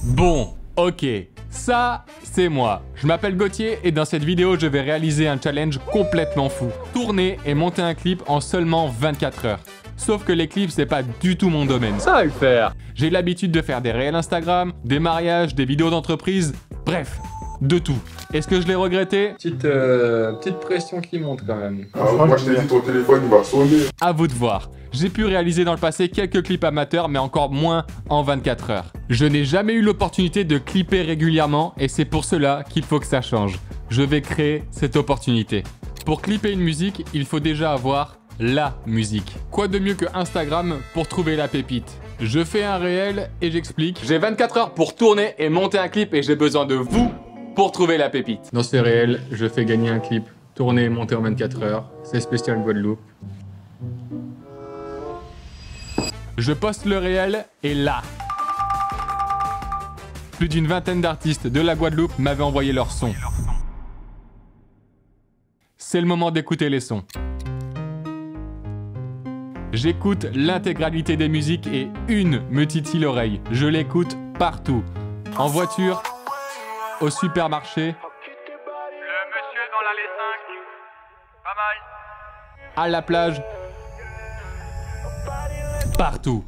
Bon, ok, ça, c'est moi. Je m'appelle Gauthier et dans cette vidéo, je vais réaliser un challenge complètement fou. Tourner et monter un clip en seulement 24 heures. Sauf que les clips, c'est pas du tout mon domaine. Ça va le faire. J'ai l'habitude de faire des réels Instagram, des mariages, des vidéos d'entreprise, bref, de tout. Est-ce que je l'ai regretté? Petite pression qui monte quand même. Ah, moi je t'ai dit ton téléphone il va sonner. À vous de voir. J'ai pu réaliser dans le passé quelques clips amateurs, mais encore moins en 24 heures. Je n'ai jamais eu l'opportunité de clipper régulièrement et c'est pour cela qu'il faut que ça change. Je vais créer cette opportunité. Pour clipper une musique, il faut déjà avoir la musique. Quoi de mieux que Instagram pour trouver la pépite? Je fais un réel et j'explique. J'ai 24 heures pour tourner et monter un clip et j'ai besoin de vous pour trouver la pépite. Dans ce réel, je fais gagner un clip tourné et monté en 24 heures. C'est spécial Guadeloupe. Je poste le réel et là, plus d'une vingtaine d'artistes de la Guadeloupe m'avaient envoyé leurs sons. C'est le moment d'écouter les sons. J'écoute l'intégralité des musiques et une me titille l'oreille. Je l'écoute partout. En voiture, au supermarché, Le monsieur dans l'allée 5, pas mal. à la plage, partout.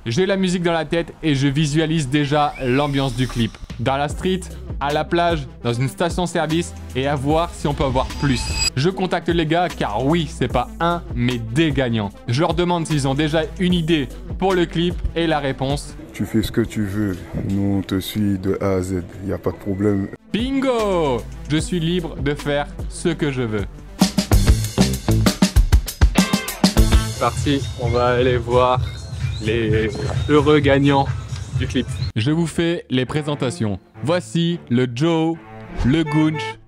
J'ai la musique dans la tête et je visualise déjà l'ambiance du clip. Dans la street, à la plage, dans une station-service et à voir si on peut avoir plus. Je contacte les gars car oui, c'est pas un, mais des gagnants. Je leur demande s'ils ont déjà une idée pour le clip et la réponse. Tu fais ce que tu veux, nous on te suit de A à Z, y a pas de problème. Bingo! Je suis libre de faire ce que je veux. Parti, on va aller voir les heureux gagnants du clip. Je vous fais les présentations. Voici le Joe, le Gunch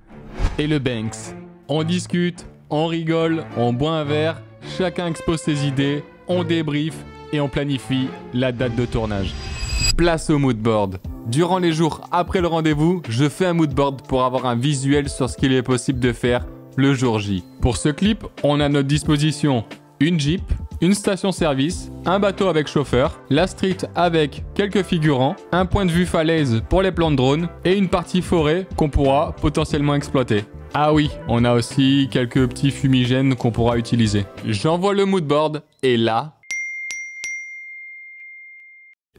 et le Banks. On discute, on rigole, on boit un verre, chacun expose ses idées, on débrief et on planifie la date de tournage. Place au moodboard. Durant les jours après le rendez-vous, je fais un moodboard pour avoir un visuel sur ce qu'il est possible de faire le jour J. Pour ce clip, on a à notre disposition une Jeep, une station-service, un bateau avec chauffeur, la street avec quelques figurants, un point de vue falaise pour les plans de drone et une partie forêt qu'on pourra potentiellement exploiter. Ah oui, on a aussi quelques petits fumigènes qu'on pourra utiliser. J'envoie le moodboard et là,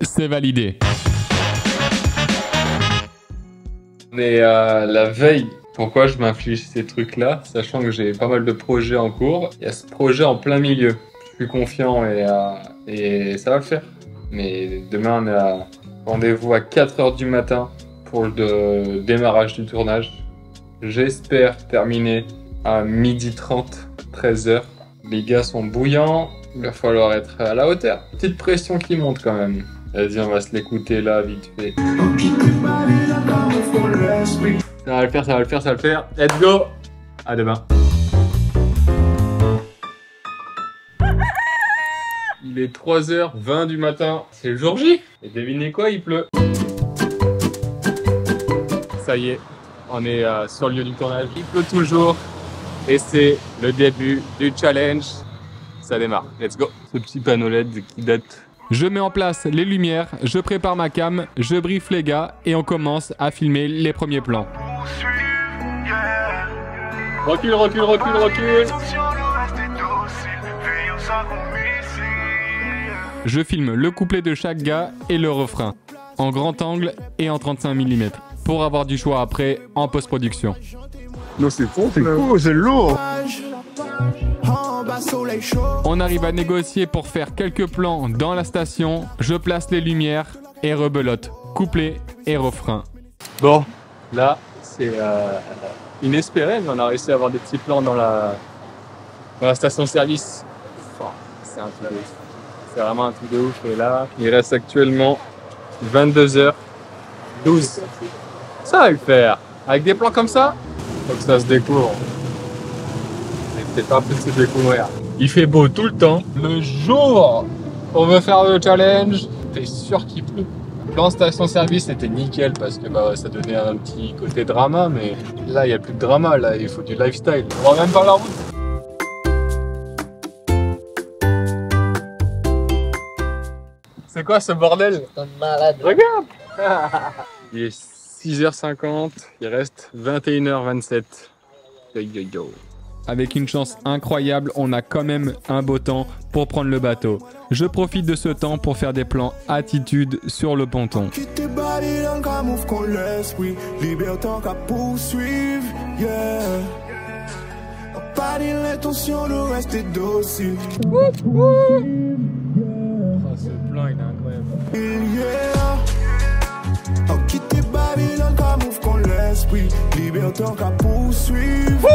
c'est validé. On est à la veille. Pourquoi je m'inflige ces trucs-là, sachant que j'ai pas mal de projets en cours. Il y a ce projet en plein milieu. Je suis confiant et ça va le faire. Mais demain, on a rendez-vous à 4 h du matin pour le démarrage du tournage. J'espère terminer à 12h30, 13 h. Les gars sont bouillants, il va falloir être à la hauteur. Petite pression qui monte quand même. Vas-y, on va se l'écouter là, vite fait. Ça va le faire, ça va le faire, ça va le faire. Let's go! À demain. Il est 3 h 20 du matin. C'est le jour J. Et devinez quoi, il pleut. Ça y est, on est sur le lieu du tournage. Il pleut toujours. Et c'est le début du challenge. Ça démarre. Let's go. Ce petit panneau LED qui date. Je mets en place les lumières, je prépare ma cam, je briefe les gars et on commence à filmer les premiers plans. Recule, recule, recule, recule. Je filme le couplet de chaque gars et le refrain, en grand angle et en 35 mm, pour avoir du choix après en post-production. Non c'est cool, c'est lourd. On arrive à négocier pour faire quelques plans dans la station, je place les lumières et rebelote, couplet et refrain. Bon, là c'est inespéré, mais on a réussi à avoir des petits plans dans la station-service. Enfin, c'est un truc de ouf. C'est vraiment un truc de ouf. Et là, il reste actuellement 22 h 12. Ça va le faire. Avec des plans comme ça, faut que ça se découvre. C'est pas plus de se découvrir. Il fait beau tout le temps. Le jour, on veut faire le challenge. T'es sûr qu'il pleut. Le plan station-service était nickel parce que bah, ça donnait un petit côté drama, mais là il n'y a plus de drama, là il faut du lifestyle. On voit même pas la route. C'est quoi ce bordel? Malade. Regarde. Il est 6h50, il reste 21h27. Yo, yo, yo. Avec une chance incroyable, on a quand même un beau temps pour prendre le bateau. Je profite de ce temps pour faire des plans attitude sur le ponton. L'intention de rester docile. Oh, ce plan il est incroyable. Quitter Babylone comme ouvre qu'on l'esprit. Liberté qu'à poursuivre.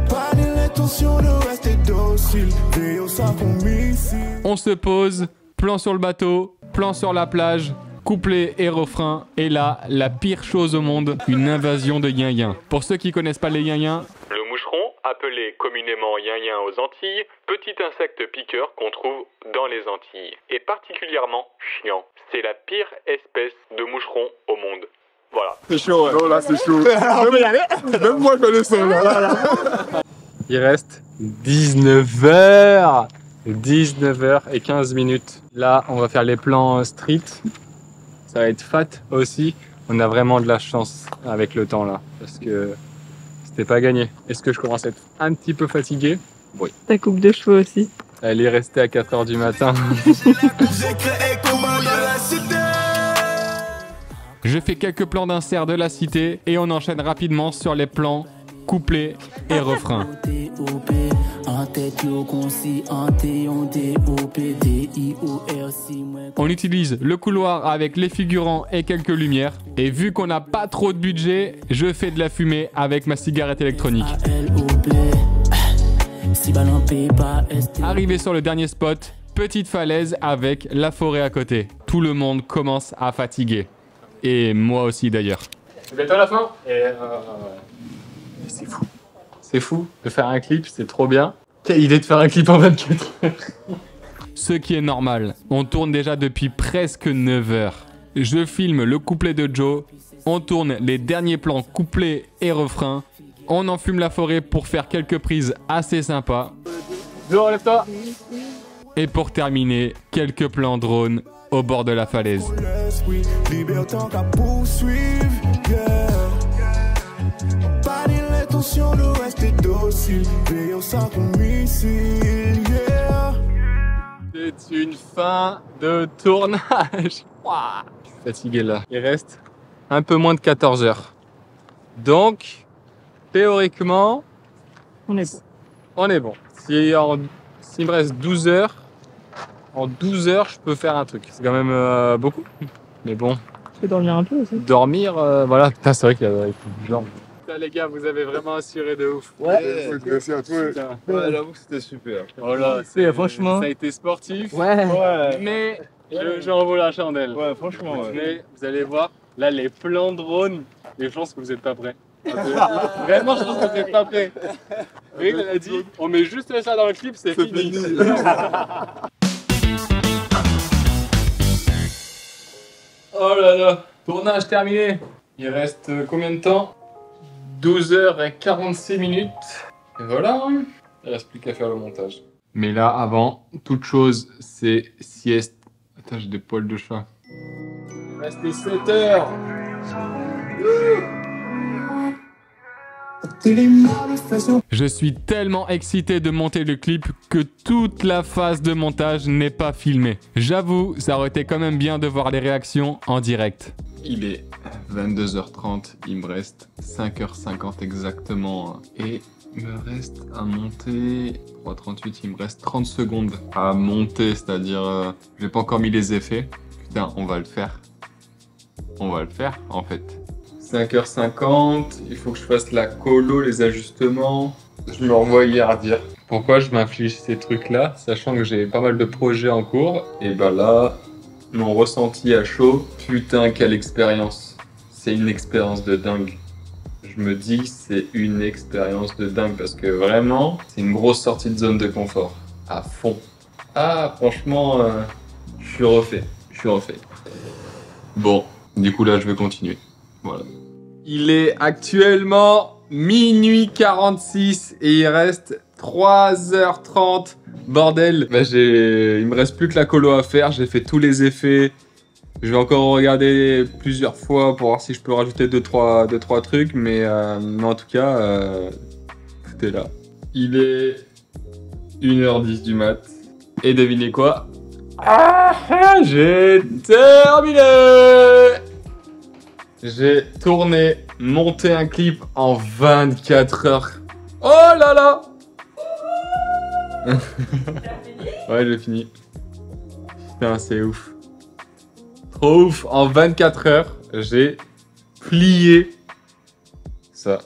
Pas l'intention de rester docile. Veillons ça qu'on ici. On se pose, plan sur le bateau, plan sur la plage. Couplet et refrain, et là, la pire chose au monde, une invasion de yin-yin. Pour ceux qui connaissent pas les yin-yin, le moucheron, appelé communément yin-yin aux Antilles, petit insecte piqueur qu'on trouve dans les Antilles. Et particulièrement chiant. C'est la pire espèce de moucheron au monde. Voilà. C'est chaud, ouais. Non, là, c'est chaud. Même moi, je connais ça, là. Il reste 19h. 19h15. Là, on va faire les plans street. Ça va être fat aussi. On a vraiment de la chance avec le temps là, parce que c'était pas gagné. Est-ce que je commence à être un petit peu fatigué? Oui. Ta coupe de cheveux aussi. Elle est restée à 4h du matin. Je fais quelques plans d'insert de la cité et on enchaîne rapidement sur les plans couplets et refrains. On utilise le couloir avec les figurants et quelques lumières. Et vu qu'on n'a pas trop de budget, je fais de la fumée avec ma cigarette électronique. Arrivé sur le dernier spot, petite falaise avec la forêt à côté. Tout le monde commence à fatiguer. Et moi aussi d'ailleurs. C'est bientôt la fin. C'est fou. C'est fou de faire un clip, c'est trop bien. Quelle idée de faire un clip en 24 heures. Ce qui est normal, on tourne déjà depuis presque 9 heures. Je filme le couplet de Joe, on tourne les derniers plans couplets et refrains, on enfume la forêt pour faire quelques prises assez sympas. Joe, relève-toi. Et pour terminer, quelques plans drone au bord de la falaise. L'intention de rester docile, veillons ça qu'on missile, yeah. C'est une fin de tournage. Ouah, je suis fatigué là. Il reste un peu moins de 14 heures. Donc, théoriquement, On est bon. on est bon. S'il me reste 12 heures, en 12 heures, je peux faire un truc. C'est quand même beaucoup. Mais bon, Tu peux dormir un peu aussi. dormir, voilà. Putain, c'est vrai qu'il y a du genre. Putain, les gars, vous avez vraiment assuré de ouf. Ouais. Merci à toi. Putain. Ouais, j'avoue que c'était super. Voilà, franchement. ça a été sportif. Ouais. Mais j'en vaut la chandelle. Ouais, franchement, ouais. Mais vous allez voir, là, les plans drone, et je pense que vous n'êtes pas prêts. Vraiment, je pense que vous n'êtes pas prêts. Rick, elle a dit, on met juste ça dans le clip, c'est fini. Oh là là, tournage terminé. Il reste combien de temps? 12h46. Et voilà, hein. Il reste plus qu'à faire le montage. Mais là, avant toute chose, c'est sieste. Attends, j'ai des poils de chat. Il restait 7 heures. Je suis tellement excité de monter le clip que toute la phase de montage n'est pas filmée. J'avoue, ça aurait été quand même bien de voir les réactions en direct. Il est 22h30, il me reste 5h50 exactement. Et il me reste à monter... 3h38, il me reste 30 secondes à monter, c'est-à-dire... j'ai pas encore mis les effets. Putain, on va le faire. On va le faire, en fait. 5h50, il faut que je fasse la colo, les ajustements. Je me revois hier dire pourquoi je m'inflige ces trucs-là, sachant que j'ai pas mal de projets en cours. Et bah là, mon ressenti à chaud, putain quelle expérience. C'est une expérience de dingue. Je me dis c'est une expérience de dingue parce que vraiment, c'est une grosse sortie de zone de confort. À fond. Ah franchement, je suis refait. Bon, du coup là je vais continuer. Voilà. Il est actuellement minuit 46 et il reste 3h30. Bordel. Bah, il me reste plus que la colo à faire. J'ai fait tous les effets. Je vais encore regarder plusieurs fois pour voir si je peux rajouter 2-3 trucs. Mais en tout cas, tout est là. Il est 1h10 du mat. Et devinez quoi? J'ai terminé! J'ai tourné, monté un clip en 24 heures. Oh là là! Ouais, j'ai fini. Putain, c'est ouf. Trop ouf. En 24 heures, j'ai plié ça.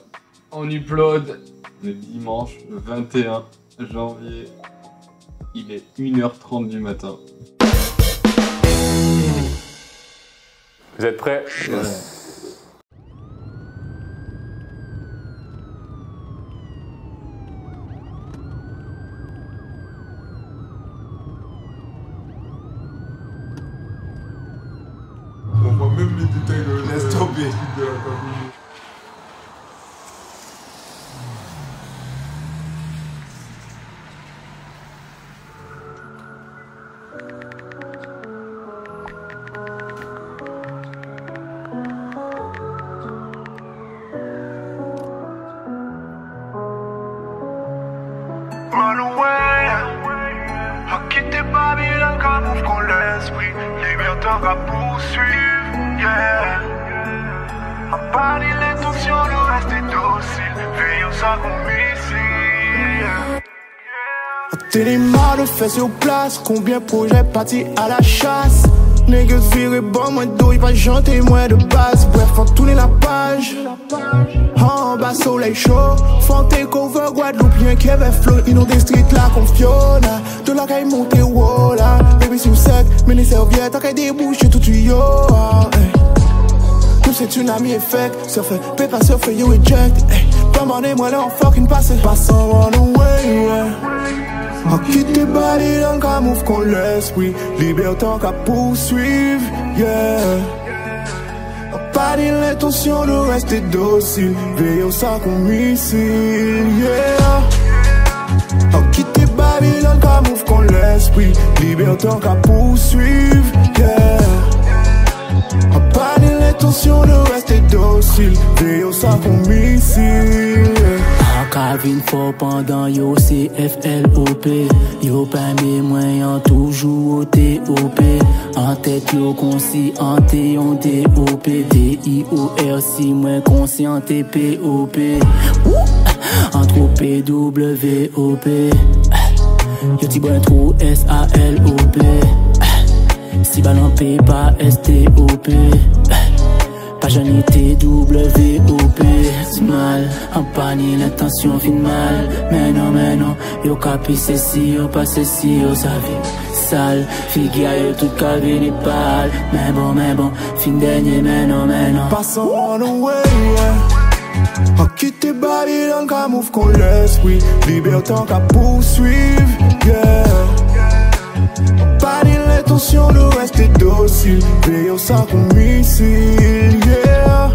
On upload le dimanche 21 janvier. Il est 1h30 du matin. Vous êtes prêts? Yes. On voit même les détails de laisse tomber. De la cabine. Run away. A quitter Babylone comme ouvre qu'on l'esprit. Liberté va poursuivre, yeah. A bannir l'intention, le reste est docile. Veillons ça comme ici, yeah. T'es marre de faire sur place. Combien de projets partis à la chasse? Niggas viré bon, moins d'eau, il va chanter moins de base. Bref, on tourne la page. En bas, soleil chaud. Fonté, cover, Guadeloupe, bien qu'il y avait flow. Inondé street là, comme Fiona. De la caille montée, wow là. Baby, c'est sec, mais les serviettes, t'as qu'à déboucher tout tuyau. Nous, c'est une amie effect. Surfer, pépa, surfer, you eject. Pas m'en moi là, en fucking passé. Passant, run away, ouais. A quitter Babylone comme ouvre qu'on l'esprit. Liberté qu'à poursuivre, yeah. A pas dire l'intention de rester docile. Veillons ça comme missile, yeah. A quitter Babylone comme ouvre qu'on l'esprit. Liberté qu'à poursuivre, yeah. A pas dire l'intention de rester docile. Veillons ça comme missile, yeah. Kavin fort pendant yo CFLOP. Yo pas mes moyens toujours au TOP. En tête yo conscienté on DOP. DIORC moins conscient TPOP. Entre PWOP. Yo ti bon trop SALOP. Si ballon P pas STOP. Pas jamais TWOP. Mal, en panier, l'intention fin mal. Mais non, yo capi ceci, yo pas ceci, yo sa vie sale. Figure yo tout cavé n'est pâle. Mais bon, fin dernier, mais non. Passons on away, yeah. A quitter Babylone comme ouvre qu'on l'esprit. Liberté qu'à poursuivre, yeah. Pas dire l'intention de rester docile. Veillons ça comme missile, yeah.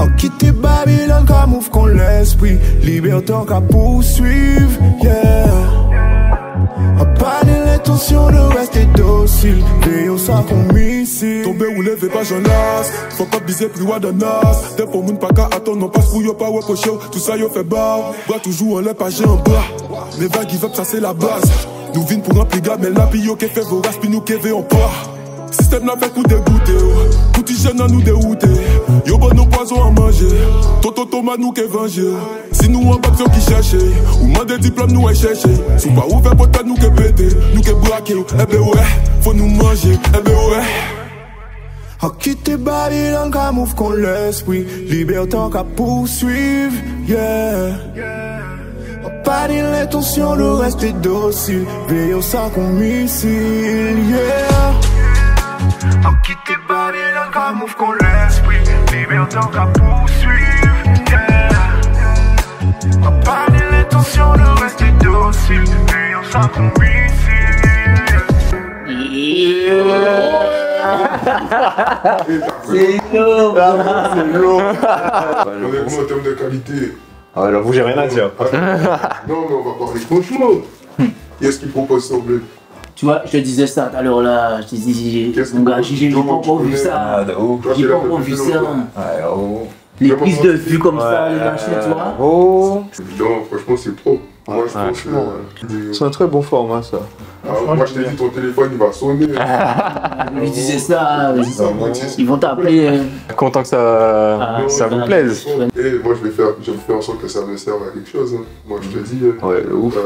A quitter Babylone comme ouvre qu'on l'esprit. Liberté qu'à poursuivre, yeah. A pas dire l'intention de rester docile. Veillons ça comme missile. Tomber ou lever pas j'en as. Faut pas biser plus loin de nas. Des pour moun pas qu'à attendre, non pas pour yo pas ouais pour show. Tout ça yo fait bar. Bras toujours en l'air pas j'ai en bas. Les vagues give up ça c'est la base. Nous vînes pour remplir gars mais la pio qui fait vorace puis nous qui veut en part. Système n'a fait coup dégoûté. Tout y jeune à nous dérouter. Yo bon nos poisons à manger. Toto Thomas nous qui venger. Si nous en bac qui chercher. Ou moins de diplômes nous à chercher. Si pas ouvert pour nous qui péter. Nous qui braquer. Eh ben ouais. Faut nous manger. Eh ben ouais. A quitter Babylone comme ouvre qu'on l'esprit. Liberté qu'à poursuivre, yeah. A pas dire l'intention de rester docile. Veillons ça comme missile, yeah. A quitter Babylone comme ouvre qu'on l'esprit. Liberté qu'à poursuivre, yeah. A pas dire l'intention de rester docile. Veillons ça comme missile, yeah. C'est lourd. On est bon en termes de qualité. Ah, j'avoue, j'ai rien à dire. Non, mais on va parler franchement. Qui est-ce qui propose son bleu? Tu vois, je te disais ça tout à l'heure là. Je te dis, mon gars, j'ai pas encore vu ça. J'ai pas encore vu ça. Les prises de vue comme ça, les machins, tu vois. Oh. Non, franchement, c'est pro. Moi, je pense que. C'est un très bon format, ça. Moi, je t'ai dit, ton téléphone, il va sonner. Je lui disais ça. Ils vont t'appeler. Content que ça vous plaise. Et moi, je vais faire en sorte que ça me serve à quelque chose. Hein. Moi, je te dis. Ouais, ouf.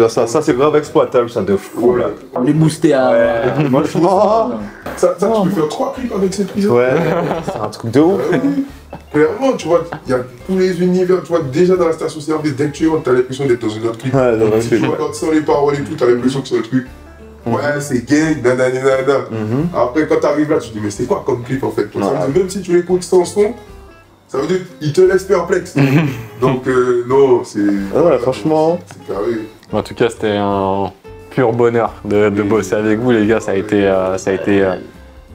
Ça c'est grave exploitable, ça de fou là. On est boosté à. Franchement. Ça, tu peux faire 3 clips avec cette prise. Ouais, c'est un truc de ouf. Clairement, tu vois, il y a tous les univers, tu vois, déjà dans la station-service, dès que tu rentres, t'as l'impression d'être dans une autre clip. Ouais, dans un tu film. vois, sans les paroles et tout, t'as l'impression que c'est un truc. Ouais, c'est gang, nanana. Après, quand t'arrives là, tu te dis, mais c'est quoi comme clip en fait? Donc, ça veut dire, même si tu l'écoutes sans son, ça veut dire qu'il te laisse perplexe. Donc, non, c'est. Ouais, franchement. C'est carré. En tout cas, c'était un pur bonheur de bosser avec vous, les gars. Ça a été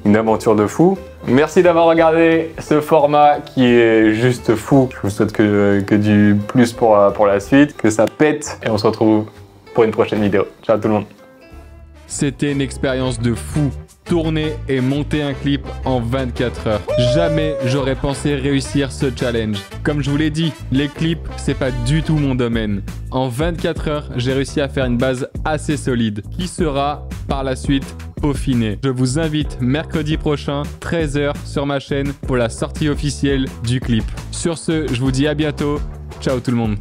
une aventure de fou. Merci d'avoir regardé ce format qui est juste fou. Je vous souhaite que du plus pour la suite, que ça pète. Et on se retrouve pour une prochaine vidéo. Ciao tout le monde. C'était une expérience de fou. Tourner et monter un clip en 24 heures. Jamais j'aurais pensé réussir ce challenge. Comme je vous l'ai dit, les clips, c'est pas du tout mon domaine. En 24 heures, j'ai réussi à faire une base assez solide, qui sera par la suite peaufinée. Je vous invite mercredi prochain, 13 h sur ma chaîne pour la sortie officielle du clip. Sur ce, je vous dis à bientôt. Ciao tout le monde.